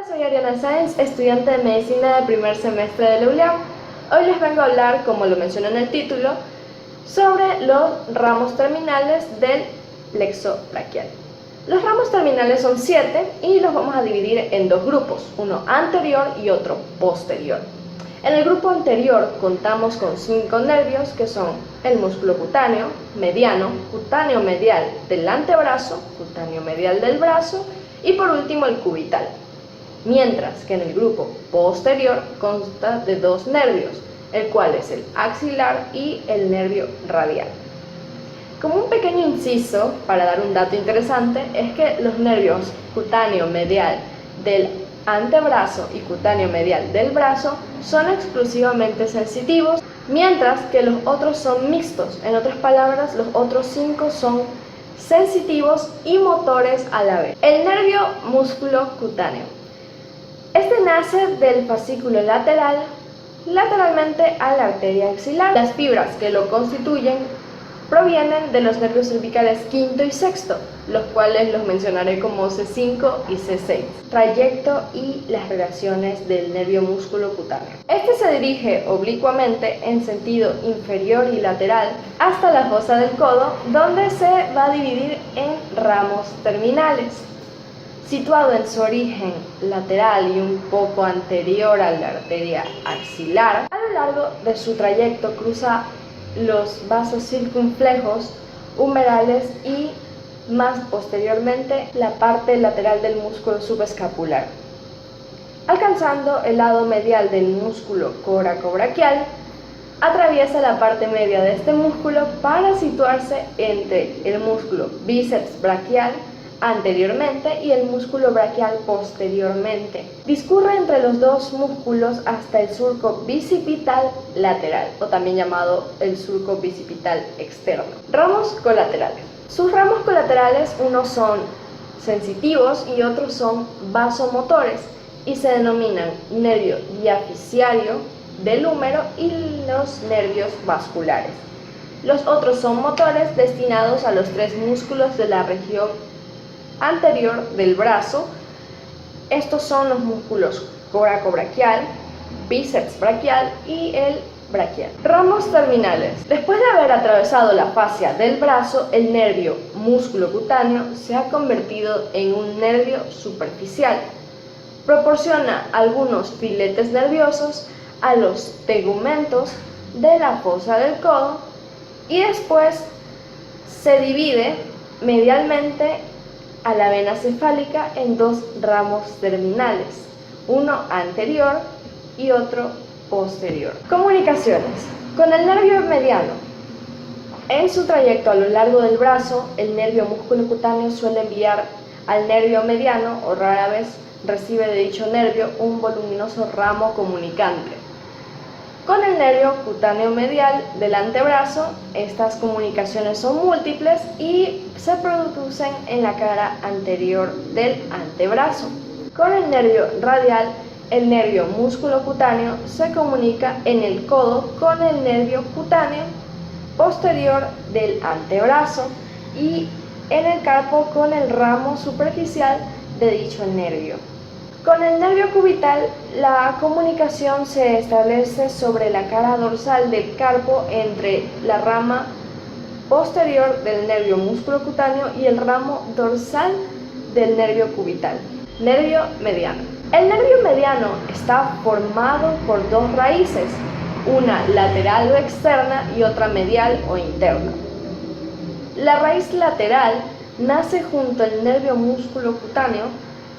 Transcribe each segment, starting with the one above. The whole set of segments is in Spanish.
Soy Ariana Sáenz, estudiante de Medicina de primer semestre de la ULIAM. Hoy les vengo a hablar, como lo mencioné en el título, sobre los ramos terminales del plexo braquial. Los ramos terminales son 7 y los vamos a dividir en dos grupos, uno anterior y otro posterior. En el grupo anterior contamos con 5 nervios que son el músculo cutáneo medial del antebrazo, cutáneo medial del brazo y por último el cubital. Mientras que en el grupo posterior consta de 2 nervios, el cual es el axilar y el nervio radial. Como un pequeño inciso, para dar un dato interesante, es que los nervios cutáneo medial del antebrazo y cutáneo medial del brazo son exclusivamente sensitivos, mientras que los otros son mixtos. En otras palabras, los otros 5 son sensitivos y motores a la vez. El nervio músculo cutáneo. Este nace del fascículo lateralmente a la arteria axilar. Las fibras que lo constituyen provienen de los nervios cervicales quinto y sexto, los cuales los mencionaré como C5 y C6. Trayecto y las relaciones del nervio músculo cutáneo. Este se dirige oblicuamente en sentido inferior y lateral hasta la fosa del codo, donde se va a dividir en ramos terminales. Situado en su origen lateral y un poco anterior a la arteria axilar, a lo largo de su trayecto cruza los vasos circunflejos, umberales y más posteriormente la parte lateral del músculo subescapular. Alcanzando el lado medial del músculo coracobraquial, atraviesa la parte media de este músculo para situarse entre el músculo bíceps braquial anteriormente y el músculo braquial posteriormente. Discurre entre los dos músculos hasta el surco bicipital lateral, o también llamado el surco bicipital externo. Ramos colaterales. Sus ramos colaterales, unos son sensitivos y otros son vasomotores, y se denominan nervio diafisiario del húmero y los nervios vasculares. Los otros son motores destinados a los 3 músculos de la región anterior del brazo. Estos son los músculos coracobraquial, bíceps braquial y el braquial. Ramos terminales. Después de haber atravesado la fascia del brazo, el nervio músculo cutáneo se ha convertido en un nervio superficial. Proporciona algunos filetes nerviosos a los tegumentos de la fosa del codo y después se divide medialmente a la vena cefálica en 2 ramos terminales, uno anterior y otro posterior. Comunicaciones. Con el nervio mediano. En su trayecto a lo largo del brazo, el nervio músculo cutáneo suele enviar al nervio mediano, o rara vez recibe de dicho nervio, un voluminoso ramo comunicante. Con el nervio cutáneo medial del antebrazo, estas comunicaciones son múltiples y se producen en la cara anterior del antebrazo. Con el nervio radial, el nervio músculo cutáneo se comunica en el codo con el nervio cutáneo posterior del antebrazo y en el carpo con el ramo superficial de dicho nervio. Con el nervio cubital, la comunicación se establece sobre la cara dorsal del carpo entre la rama posterior del nervio músculo cutáneo y el ramo dorsal del nervio cubital. Nervio mediano. El nervio mediano está formado por 2 raíces, una lateral o externa y otra medial o interna. La raíz lateral nace junto al nervio músculo cutáneo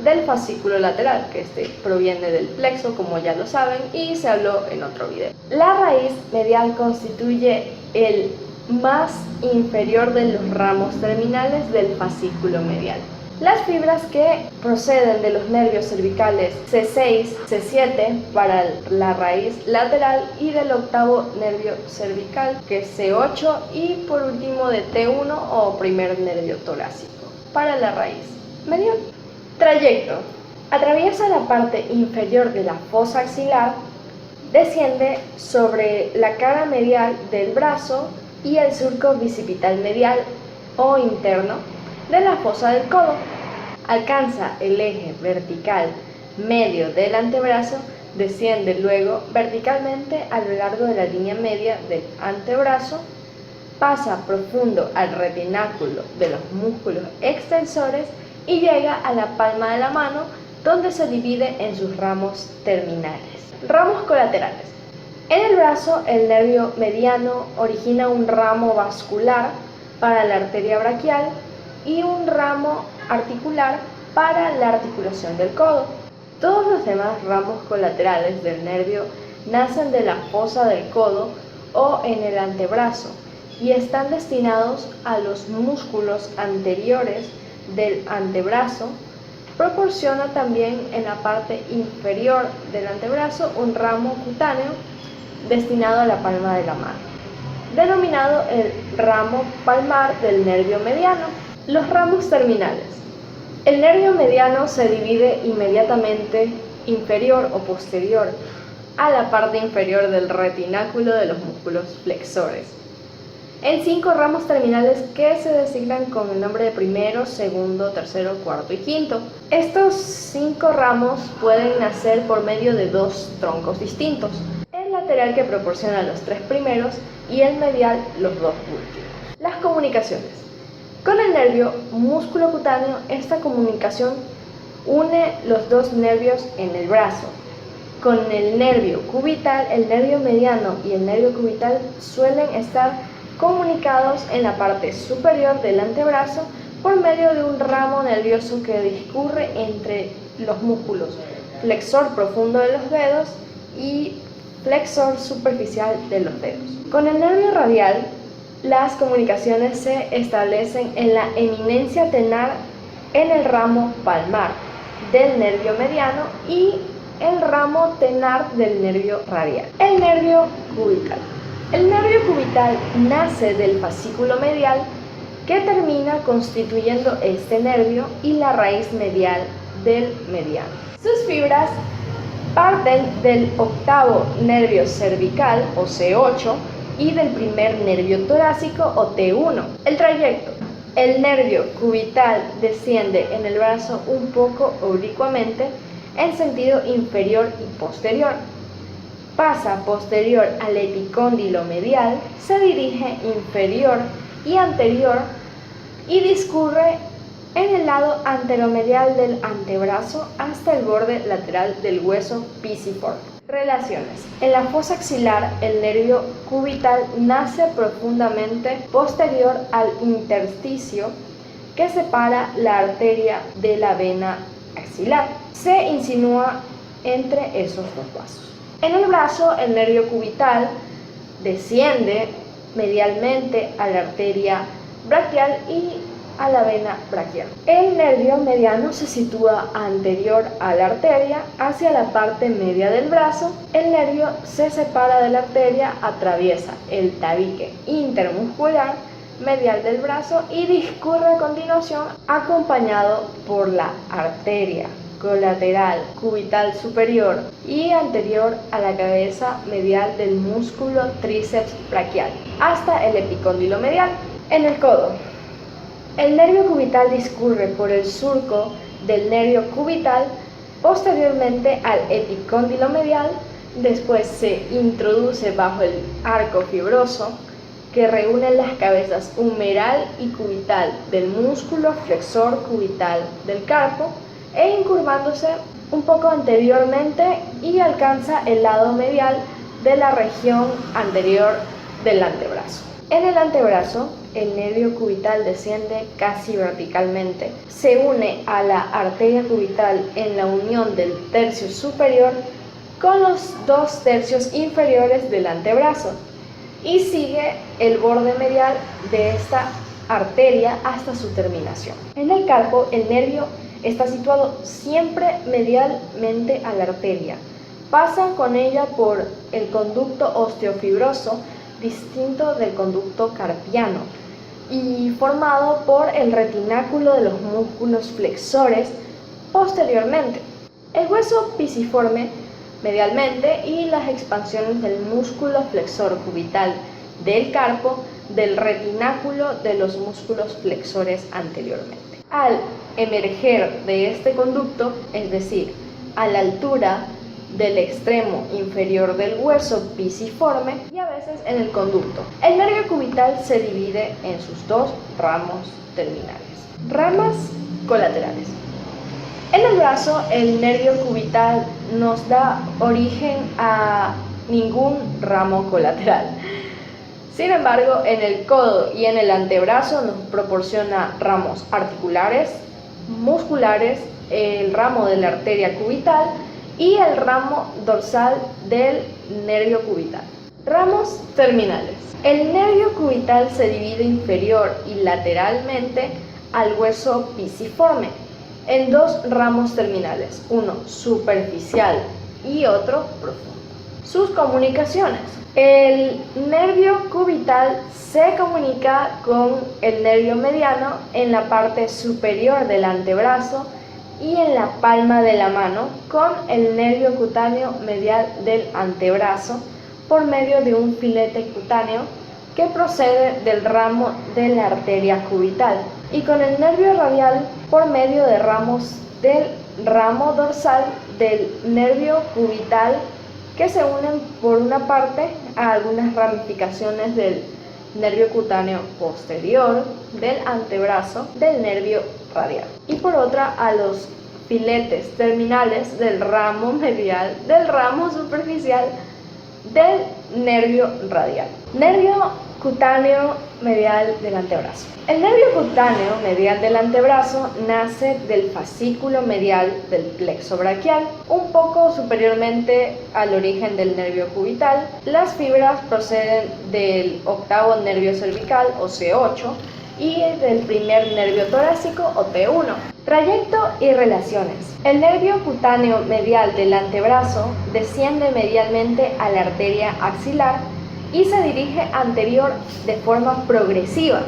del fascículo lateral, que proviene del plexo, como ya lo saben, y se habló en otro video. La raíz medial constituye el más inferior de los ramos terminales del fascículo medial. Las fibras que proceden de los nervios cervicales C6, C7 para la raíz lateral y del octavo nervio cervical, que es C8, y por último de T1 o primer nervio torácico para la raíz medial. Trayecto. Atraviesa la parte inferior de la fosa axilar, desciende sobre la cara medial del brazo y el surco bicipital medial o interno de la fosa del codo. Alcanza el eje vertical medio del antebrazo desciende luego verticalmente a lo largo de la línea media del antebrazo, pasa profundo al retináculo de los músculos extensores y llega a la palma de la mano, donde se divide en sus ramos terminales. Ramos colaterales. En el brazo, el nervio mediano origina un ramo vascular para la arteria braquial y un ramo articular para la articulación del codo. Todos los demás ramos colaterales del nervio nacen de la fosa del codo o en el antebrazo y están destinados a los músculos anteriores del antebrazo. Proporciona también en la parte inferior del antebrazo un ramo cutáneo destinado a la palma de la mano, denominado el ramo palmar del nervio mediano. Los ramos terminales. El nervio mediano se divide inmediatamente inferior o posterior a la parte inferior del retináculo de los músculos flexores, en 5 ramos terminales que se designan con el nombre de primero, segundo, tercero, cuarto y quinto. Estos 5 ramos pueden nacer por medio de 2 troncos distintos: el lateral, que proporciona los 3 primeros, y el medial, los 2 últimos. Las comunicaciones. Con el nervio músculo cutáneo, esta comunicación une los 2 nervios en el brazo. Con el nervio cubital, el nervio mediano y el nervio cubital suelen estar comunicados en la parte superior del antebrazo por medio de un ramo nervioso que discurre entre los músculos flexor profundo de los dedos y flexor superficial de los dedos. Con el nervio radial, las comunicaciones se establecen en la eminencia tenar en el ramo palmar del nervio mediano y el ramo tenar del nervio radial. El nervio cubital. El nervio cubital nace del fascículo medial, que termina constituyendo este nervio y la raíz medial del mediano. Sus fibras parten del octavo nervio cervical, o C8, y del primer nervio torácico, o T1. El trayecto. El nervio cubital desciende en el brazo un poco oblicuamente en sentido inferior y posterior. Pasa posterior al epicóndilo medial, se dirige inferior y anterior y discurre en el lado anteromedial del antebrazo hasta el borde lateral del hueso pisiforme. Relaciones. En la fosa axilar, el nervio cubital nace profundamente posterior al intersticio que separa la arteria de la vena axilar. Se insinúa entre esos 2 vasos. En el brazo, el nervio cubital desciende medialmente a la arteria braquial y a la vena braquial. El nervio mediano se sitúa anterior a la arteria, hacia la parte media del brazo. El nervio se separa de la arteria, atraviesa el tabique intermuscular medial del brazo y discurre a continuación acompañado por la arteria colateral cubital superior y anterior a la cabeza medial del músculo tríceps braquial hasta el epicóndilo medial. En el codo, el nervio cubital discurre por el surco del nervio cubital posteriormente al epicóndilo medial. Después se introduce bajo el arco fibroso que reúne las cabezas humeral y cubital del músculo flexor cubital del carpo, e incurvándose un poco anteriormente y alcanza el lado medial de la región anterior del antebrazo. En el antebrazo, el nervio cubital desciende casi verticalmente, se une a la arteria cubital en la unión del tercio superior con los 2 tercios inferiores del antebrazo y sigue el borde medial de esta arteria hasta su terminación. En el carpo, el nervio está situado siempre medialmente a la arteria. Pasa con ella por el conducto osteofibroso, distinto del conducto carpiano, y formado por el retináculo de los músculos flexores posteriormente. El hueso pisiforme medialmente y las expansiones del músculo flexor cubital del carpo del retináculo de los músculos flexores anteriormente. Al emerger de este conducto, es decir, a la altura del extremo inferior del hueso pisiforme y a veces en el conducto. El nervio cubital se divide en sus dos ramos terminales. Ramas colaterales. En el brazo, el nervio cubital nos da origen a ningún ramo colateral. Sin embargo, en el codo y en el antebrazo nos proporciona ramos articulares, musculares, el ramo de la arteria cubital y el ramo dorsal del nervio cubital. Ramos terminales. El nervio cubital se divide inferior y lateralmente al hueso pisiforme en dos ramos terminales, uno superficial y otro profundo. Sus comunicaciones. El nervio cubital se comunica con el nervio mediano en la parte superior del antebrazo y en la palma de la mano con el nervio cutáneo medial del antebrazo por medio de un filete cutáneo que procede del ramo de la arteria cubital y con el nervio radial por medio de ramos del ramo dorsal del nervio cubital que se unen por una parte a algunas ramificaciones del nervio cutáneo posterior del antebrazo del nervio radial y por otra a los filetes terminales del ramo medial del ramo superficial del nervio radial. Nervio cutáneo medial del antebrazo. El nervio cutáneo medial del antebrazo nace del fascículo medial del plexo braquial, un poco superiormente al origen del nervio cubital. Las fibras proceden del octavo nervio cervical o C8 y del primer nervio torácico o T1. Trayecto y relaciones. El nervio cutáneo medial del antebrazo desciende medialmente a la arteria axilar y se dirige anterior de forma progresiva.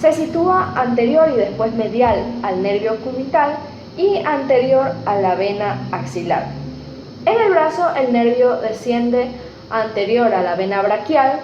Se sitúa anterior y después medial al nervio cubital y anterior a la vena axilar. En el brazo, el nervio desciende anterior a la vena braquial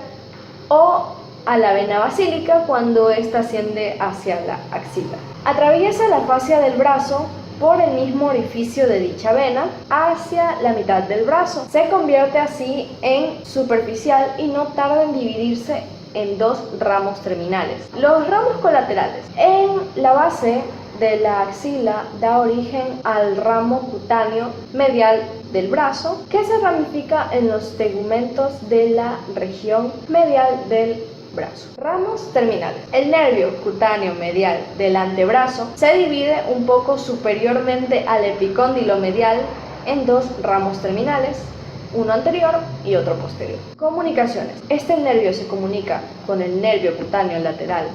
o a la vena basílica cuando ésta asciende hacia la axila. Atraviesa la fascia del brazo por el mismo orificio de dicha vena hacia la mitad del brazo. Se convierte así en superficial y no tarda en dividirse en dos ramos terminales. Los ramos colaterales. En la base de la axila da origen al ramo cutáneo medial del brazo que se ramifica en los tegumentos de la región medial del brazo. Ramos terminales. El nervio cutáneo medial del antebrazo se divide un poco superiormente al epicóndilo medial en dos ramos terminales, uno anterior y otro posterior. Comunicaciones. Este nervio se comunica con el nervio cutáneo lateral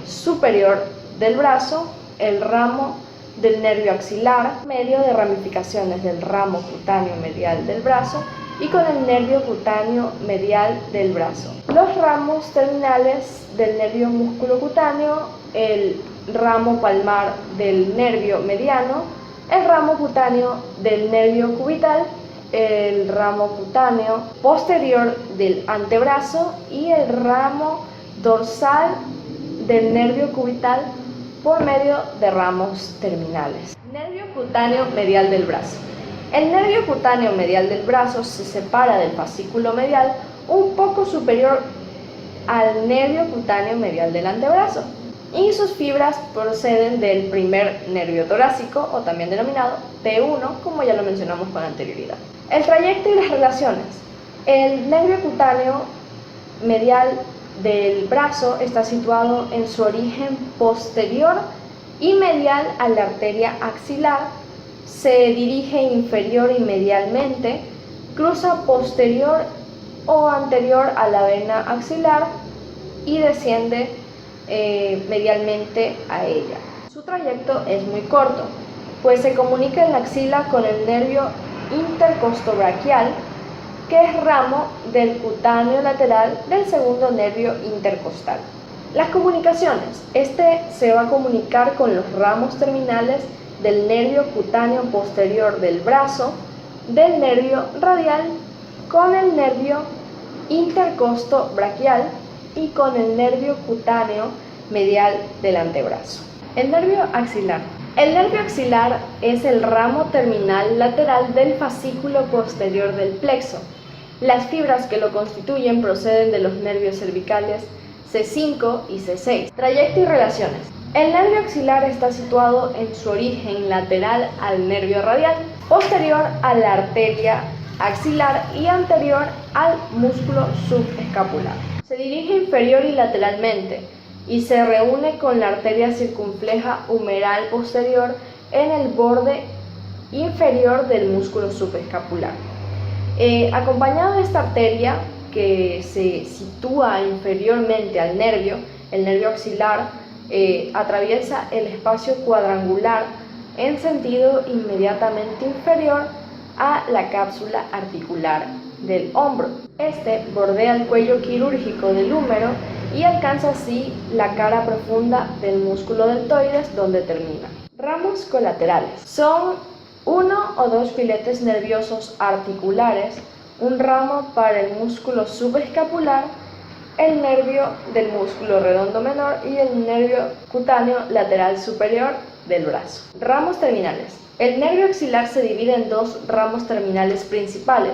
superior del brazo, el ramo del nervio axilar, medio de ramificaciones del ramo cutáneo medial del brazo y con el nervio cutáneo medial del brazo. Los ramos terminales del nervio musculocutáneo, el ramo palmar del nervio mediano, el ramo cutáneo del nervio cubital, el ramo cutáneo posterior del antebrazo y el ramo dorsal del nervio cubital por medio de ramos terminales. Nervio cutáneo medial del brazo. El nervio cutáneo medial del brazo se separa del fascículo medial un poco superior al nervio cutáneo medial del antebrazo y sus fibras proceden del primer nervio torácico o también denominado T1, como ya lo mencionamos con anterioridad. El trayecto y las relaciones. El nervio cutáneo medial del brazo está situado en su origen posterior y medial a la arteria axilar. Se dirige inferior y medialmente, cruza posterior o anterior a la vena axilar y desciende medialmente a ella. Su trayecto es muy corto, pues se comunica en la axila con el nervio intercostobraquial, que es ramo del cutáneo lateral del segundo nervio intercostal. Las comunicaciones. Este se va a comunicar con los ramos terminales del nervio cutáneo posterior del brazo, del nervio radial, con el nervio intercostobraquial y con el nervio cutáneo medial del antebrazo. El nervio axilar. El nervio axilar es el ramo terminal lateral del fascículo posterior del plexo. Las fibras que lo constituyen proceden de los nervios cervicales C5 y C6. Trayecto y relaciones. El nervio axilar está situado en su origen lateral al nervio radial, posterior a la arteria axilar y anterior al músculo subescapular. Se dirige inferior y lateralmente y se reúne con la arteria circunfleja humeral posterior en el borde inferior del músculo subescapular. Acompañado de esta arteria que se sitúa inferiormente al nervio, el nervio axilar atraviesa el espacio cuadrangular en sentido inmediatamente inferior a la cápsula articular del hombro. Este bordea el cuello quirúrgico del húmero y alcanza así la cara profunda del músculo deltoides, donde termina. Ramos colaterales. Son uno o dos filetes nerviosos articulares, un ramo para el músculo subescapular, el nervio del músculo redondo menor y el nervio cutáneo lateral superior del brazo. Ramos terminales. El nervio axilar se divide en dos ramos terminales principales,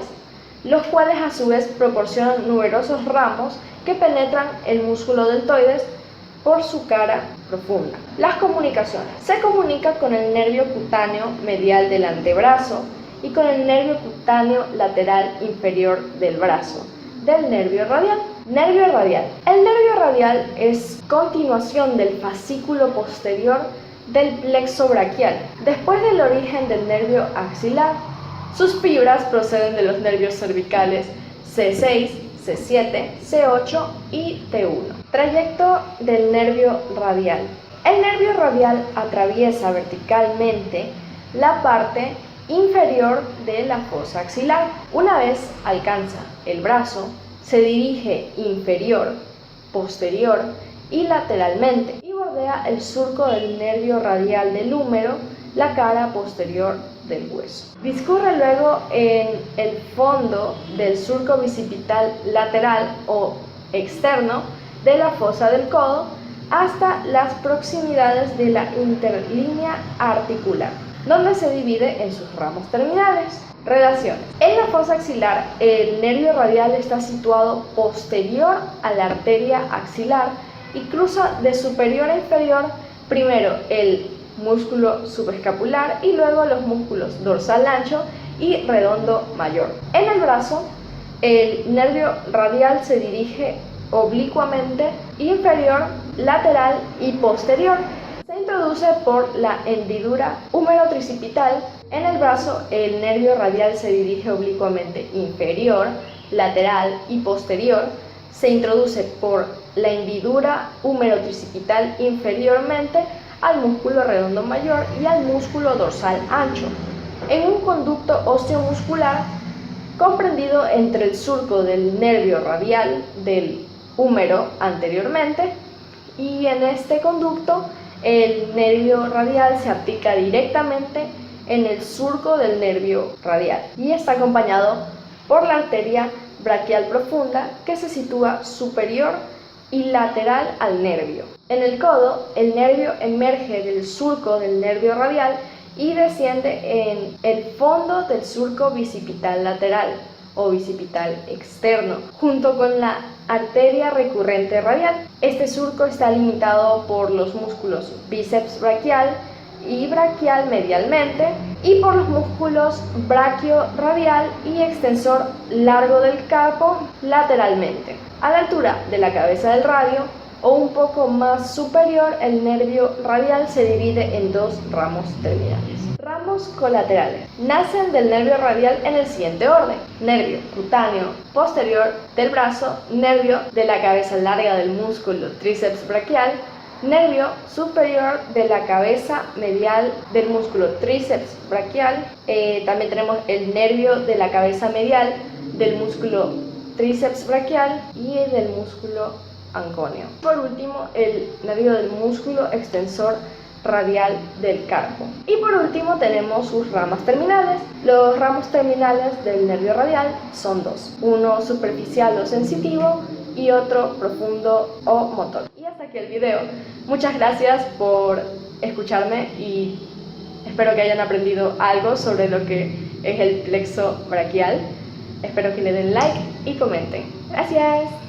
los cuales a su vez proporcionan numerosos ramos que penetran el músculo deltoides por su cara profunda. Las comunicaciones. Se comunica con el nervio cutáneo medial del antebrazo y con el nervio cutáneo lateral inferior del brazo, del nervio radial. Nervio radial. El nervio radial es continuación del fascículo posterior del plexo braquial, después del origen del nervio axilar. Sus fibras proceden de los nervios cervicales C6, C7, C8 y T1. Trayecto del nervio radial. El nervio radial atraviesa verticalmente la parte inferior de la fosa axilar. Una vez alcanza el brazo, se dirige inferior, posterior y lateralmente y bordea el surco del nervio radial del húmero, la cara posterior del hueso. Discurre luego en el fondo del surco bicipital lateral o externo de la fosa del codo hasta las proximidades de la interlínea articular, donde se divide en sus ramos terminales. Relaciones. En la fosa axilar, el nervio radial está situado posterior a la arteria axilar y cruza de superior a inferior primero el músculo subescapular y luego los músculos dorsal ancho y redondo mayor. En el brazo, el nervio radial se dirige oblicuamente inferior, lateral y posterior. Se introduce por la hendidura húmero-tricipital. En el brazo, el nervio radial se dirige oblicuamente inferior, lateral y posterior. Se introduce por la hendidura húmero-tricipital inferiormente al músculo redondo mayor y al músculo dorsal ancho, en un conducto óseo-muscular comprendido entre el surco del nervio radial del húmero anteriormente, y en este conducto el nervio radial se aplica directamente en el surco del nervio radial y está acompañado por la arteria braquial profunda, que se sitúa superior y lateral al nervio. En el codo, el nervio emerge del surco del nervio radial y desciende en el fondo del surco bicipital lateral o bicipital externo, junto con la arteria recurrente radial. Este surco está limitado por los músculos bíceps braquial y braquial medialmente y por los músculos braquio-radial y extensor largo del carpo lateralmente. A la altura de la cabeza del radio o un poco más superior, el nervio radial se divide en dos ramos terminales. Ramos colaterales. Nacen del nervio radial en el siguiente orden: nervio cutáneo posterior del brazo, nervio de la cabeza larga del músculo tríceps braquial, nervio superior de la cabeza medial del músculo tríceps braquial. También tenemos el nervio de la cabeza medial del músculo tríceps braquial y del músculo anconio. Por último, el nervio del músculo extensor radial del carpo. Y por último tenemos sus ramas terminales. Los ramos terminales del nervio radial son dos: uno superficial o sensitivo y otro profundo o motor. Y hasta aquí el video. Muchas gracias por escucharme y Espero que hayan aprendido algo sobre lo que es el plexo braquial. Espero que le den like y comenten. Gracias.